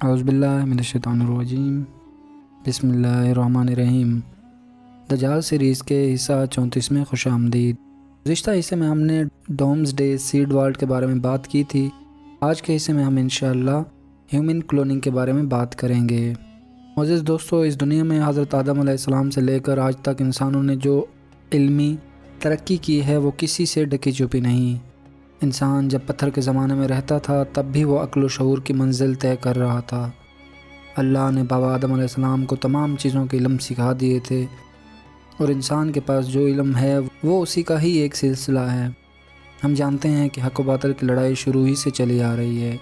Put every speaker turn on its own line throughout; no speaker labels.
اعوذ باللہ من الشیطان الرجیم، بسم اللہ الرحمن الرحیم۔ دجال سیریز کے حصہ 34 میں خوش آمدید۔ گزشتہ حصے میں ہم نے ڈومز ڈے سیڈ والڈ کے بارے میں بات کی تھی۔ آج کے حصے میں ہم انشاءاللہ ہیومن کلوننگ کے بارے میں بات کریں گے۔ معزز دوستو، اس دنیا میں حضرت آدم علیہ السلام سے لے کر آج تک انسانوں نے جو علمی ترقی کی ہے وہ کسی سے ڈکی چھپی نہیں۔ انسان جب پتھر کے زمانے میں رہتا تھا تب بھی وہ عقل و شعور کی منزل طے کر رہا تھا۔ اللہ نے بابا آدم علیہ السلام کو تمام چیزوں کے علم سکھا دیے تھے، اور انسان کے پاس جو علم ہے وہ اسی کا ہی ایک سلسلہ ہے۔ ہم جانتے ہیں کہ حق و باطل کی لڑائی شروع ہی سے چلی آ رہی ہے،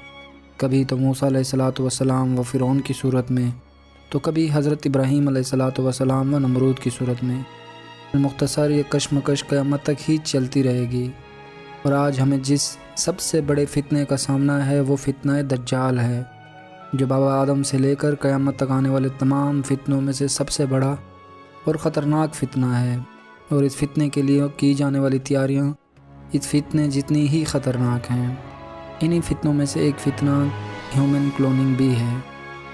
کبھی تو موسیٰ علیہ السلام و فرعون کی صورت میں، تو کبھی حضرت ابراہیم علیہ السلام و نمرود کی صورت میں۔ مختصر یہ کشمکش قیامت تک ہی چلتی رہے گی، اور آج ہمیں جس سب سے بڑے فتنے کا سامنا ہے وہ فتنہ دجال ہے، جو بابا آدم سے لے کر قیامت تک آنے والے تمام فتنوں میں سے سب سے بڑا اور خطرناک فتنہ ہے۔ اور اس فتنے کے لیے کی جانے والی تیاریاں اس فتنے جتنی ہی خطرناک ہیں۔ انہی فتنوں میں سے ایک فتنہ ہیومن کلوننگ بھی ہے۔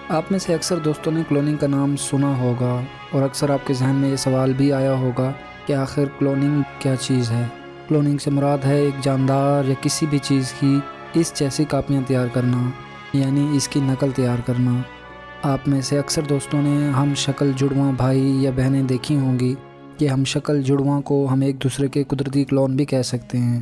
آپ میں سے اکثر دوستوں نے کلوننگ کا نام سنا ہوگا، اور اکثر آپ کے ذہن میں یہ سوال بھی آیا ہوگا کہ آخر کلوننگ کیا چیز ہے۔ کلوننگ سے مراد ہے ایک جاندار یا کسی بھی چیز کی اس جیسی کاپیاں تیار کرنا، یعنی اس کی نقل تیار کرنا۔ آپ میں سے اکثر دوستوں نے ہم شکل جڑواں بھائی یا بہنیں دیکھی ہوں گی کہ ہم شکل جڑواں کو ہم ایک دوسرے کے قدرتی کلون بھی کہہ سکتے ہیں۔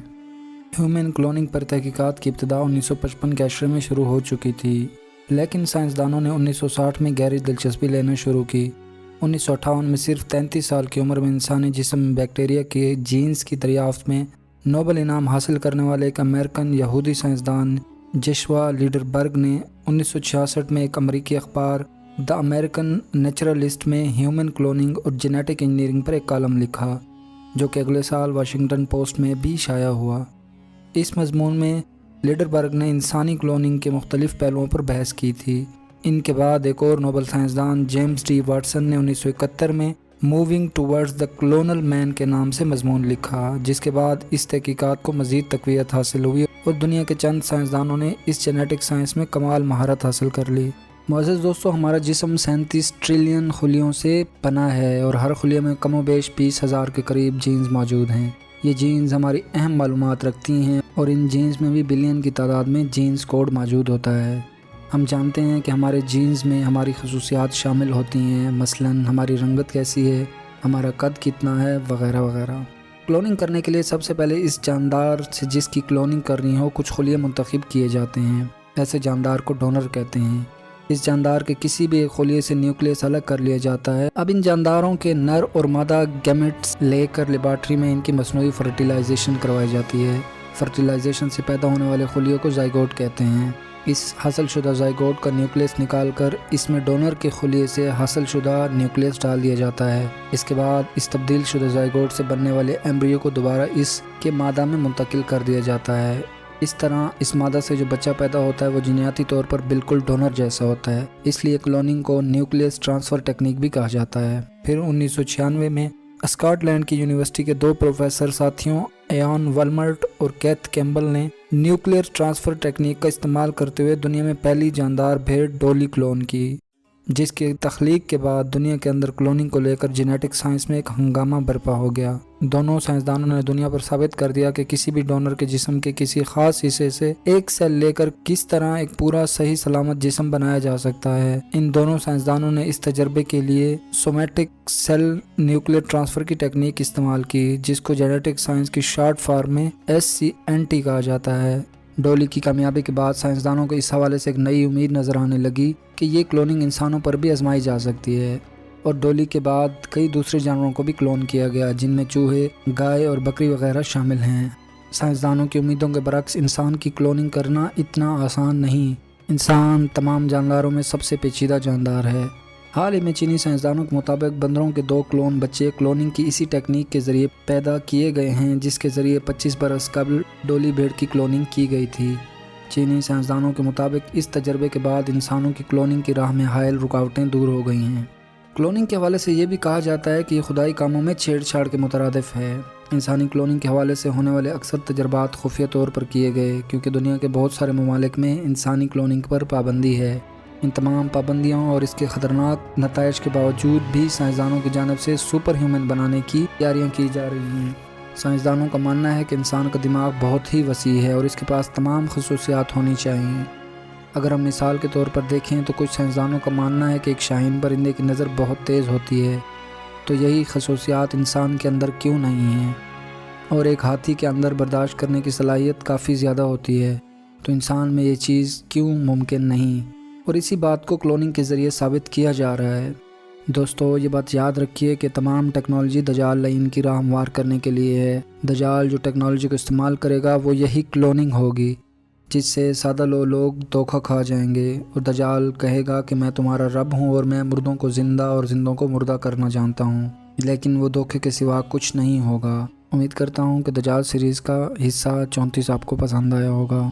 ہیومن کلوننگ پر تحقیقات کی ابتدا 1955 کے عشرے میں شروع ہو چکی تھی، لیکن سائنسدانوں نے 1960 میں گہری دلچسپی لینا شروع کی۔ 1958 میں صرف 33 سال کی عمر میں انسانی جسم میں بیکٹیریا کے جینز کی دریافت میں نوبل انعام حاصل کرنے والے ایک امریکن یہودی سائنسدان جشوا لیڈربرگ نے 1966 میں ایک امریکی اخبار دا امریکن نیچرلسٹ میں ہیومن کلوننگ اور جینیٹک انجینئرنگ پر ایک کالم لکھا، جو کہ اگلے سال واشنگٹن پوسٹ میں بھی شائع ہوا۔ اس مضمون میں لیڈربرگ نے انسانی کلوننگ کے مختلف پہلوؤں پر بحث کی تھی۔ ان کے بعد ایک اور نوبل سائنسدان جیمز ڈی واٹسن نے 1971 میں موونگ ٹوورڈز دا کلونل مین کے نام سے مضمون لکھا، جس کے بعد اس تحقیقات کو مزید تقویت حاصل ہوئی اور دنیا کے چند سائنسدانوں نے اس جینیٹک سائنس میں کمال مہارت حاصل کر لی۔ معزز دوستو، ہمارا جسم 37 ٹریلین خلیوں سے بنا ہے، اور ہر خلیے میں کم و بیش 20,000 کے قریب جینز موجود ہیں۔ یہ جینز ہماری اہم معلومات رکھتی ہیں، اور ان جینز میں بھی بلین کی تعداد میں جینز کوڈ موجود ہوتا ہے۔ ہم جانتے ہیں کہ ہمارے جینز میں ہماری خصوصیات شامل ہوتی ہیں، مثلاً ہماری رنگت کیسی ہے، ہمارا قد کتنا ہے، وغیرہ وغیرہ۔ کلوننگ کرنے کے لیے سب سے پہلے اس جاندار سے جس کی کلوننگ کرنی ہو کچھ خلیے منتخب کیے جاتے ہیں۔ ایسے جاندار کو ڈونر کہتے ہیں۔ اس جاندار کے کسی بھی ایک خلیے سے نیوکلیس الگ کر لیا جاتا ہے۔ اب ان جانداروں کے نر اور مادہ گیمیٹس لے کر لیبارٹری میں ان کی مصنوعی فرٹیلائزیشن کروائی جاتی ہے۔ فرٹیلائزیشن سے پیدا ہونے والے خلیوں کو زائگوٹ کہتے ہیں۔ اس حاصل شدہ زائگوٹ کا نیوکلیس نکال کر اس میں ڈونر کے خلیے سے حاصل شدہ نیوکلیس ڈال دیا جاتا ہے۔ اس کے بعد اس تبدیل شدہ زائگوٹ سے بننے والے ایمبریو کو دوبارہ اس کے مادہ میں منتقل کر دیا جاتا ہے۔ اس طرح اس مادہ سے جو بچہ پیدا ہوتا ہے وہ جینیاتی طور پر بالکل ڈونر جیسا ہوتا ہے، اس لیے کلوننگ کو نیوکلیس ٹرانسفر ٹیکنیک بھی کہا جاتا ہے۔ پھر 1996 میں اسکاٹ لینڈ کی یونیورسٹی کے دو پروفیسر ساتھیوں ایان والمرٹ اور کیتھ کیمبل نے نیوکلیئر ٹرانسفر ٹیکنیک کا استعمال کرتے ہوئے دنیا میں پہلی جاندار بھیڑ ڈولی کلون کی، جس کی تخلیق کے بعد دنیا کے اندر کلوننگ کو لے کر جینیٹک سائنس میں ایک ہنگامہ برپا ہو گیا۔ دونوں سائنسدانوں نے دنیا پر ثابت کر دیا کہ کسی بھی ڈونر کے جسم کے کسی خاص حصے سے ایک سیل لے کر کس طرح ایک پورا صحیح سلامت جسم بنایا جا سکتا ہے۔ ان دونوں سائنسدانوں نے اس تجربے کے لیے سومیٹک سیل نیوکلیئر ٹرانسفر کی ٹیکنیک استعمال کی، جس کو جینیٹک سائنس کی شارٹ فارم میں SCNT کہا جاتا ہے۔ ڈولی کی کامیابی کے بعد سائنسدانوں کو اس حوالے سے ایک نئی امید نظر آنے لگی کہ یہ کلوننگ انسانوں پر بھی آزمائی جا سکتی ہے، اور ڈولی کے بعد کئی دوسرے جانوروں کو بھی کلون کیا گیا، جن میں چوہے، گائے اور بکری وغیرہ شامل ہیں۔ سائنسدانوں کی امیدوں کے برعکس انسان کی کلوننگ کرنا اتنا آسان نہیں۔ انسان تمام جانداروں میں سب سے پیچیدہ جاندار ہے۔ حال ہی میں چینی سائنسدانوں کے مطابق بندروں کے 2 کلون بچے کلوننگ کی اسی ٹیکنیک کے ذریعے پیدا کیے گئے ہیں، جس کے ذریعے 25 برس قبل ڈولی بھیڑ کی کلوننگ کی گئی تھی۔ چینی سائنسدانوں کے مطابق اس تجربے کے بعد انسانوں کی کلوننگ کی راہ میں حائل رکاوٹیں دور ہو گئی ہیں۔ کلوننگ کے حوالے سے یہ بھی کہا جاتا ہے کہ یہ خدائی کاموں میں چھیڑ چھاڑ کے مترادف ہے۔ انسانی کلوننگ کے حوالے سے ہونے والے اکثر تجربات خفیہ طور پر کیے گئے، کیونکہ دنیا کے بہت سارے ممالک میں انسانی کلوننگ پر پابندی ہے۔ ان تمام پابندیوں اور اس کے خطرناک نتائج کے باوجود بھی سائنسدانوں کی جانب سے سپر ہیومن بنانے کی تیاریاں کی جا رہی ہیں۔ سائنسدانوں کا ماننا ہے کہ انسان کا دماغ بہت ہی وسیع ہے اور اس کے پاس تمام خصوصیات ہونی چاہیے۔ اگر ہم مثال کے طور پر دیکھیں تو کچھ سائنسدانوں کا ماننا ہے کہ ایک شاہین پرندے کی نظر بہت تیز ہوتی ہے، تو یہی خصوصیات انسان کے اندر کیوں نہیں ہیں؟ اور ایک ہاتھی کے اندر برداشت کرنے کی صلاحیت کافی زیادہ ہوتی ہے، تو انسان میں یہ چیز کیوں ممکن نہیں؟ اور اسی بات کو کلوننگ کے ذریعے ثابت کیا جا رہا ہے۔ دوستو، یہ بات یاد رکھیے کہ تمام ٹیکنالوجی دجال لعین کی راہ ہموار کرنے کے لیے ہے۔ دجال جو ٹیکنالوجی کو استعمال کرے گا وہ یہی کلوننگ ہوگی، جس سے سادہ لوگ دھوکہ کھا جائیں گے، اور دجال کہے گا کہ میں تمہارا رب ہوں اور میں مردوں کو زندہ اور زندوں کو مردہ کرنا جانتا ہوں، لیکن وہ دھوکے کے سوا کچھ نہیں ہوگا۔ امید کرتا ہوں کہ دجال سیریز کا حصہ 34 آپ کو پسند آیا ہوگا۔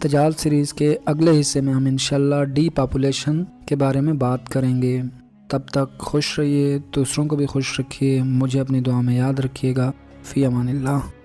دجال سیریز کے اگلے حصے میں ہم انشاءاللہ ڈی پاپولیشن کے بارے میں بات کریں گے۔ تب تک خوش رہیے، دوسروں کو بھی خوش رکھیے، مجھے اپنی دعا میں یاد رکھیے گا۔ فی امان اللہ۔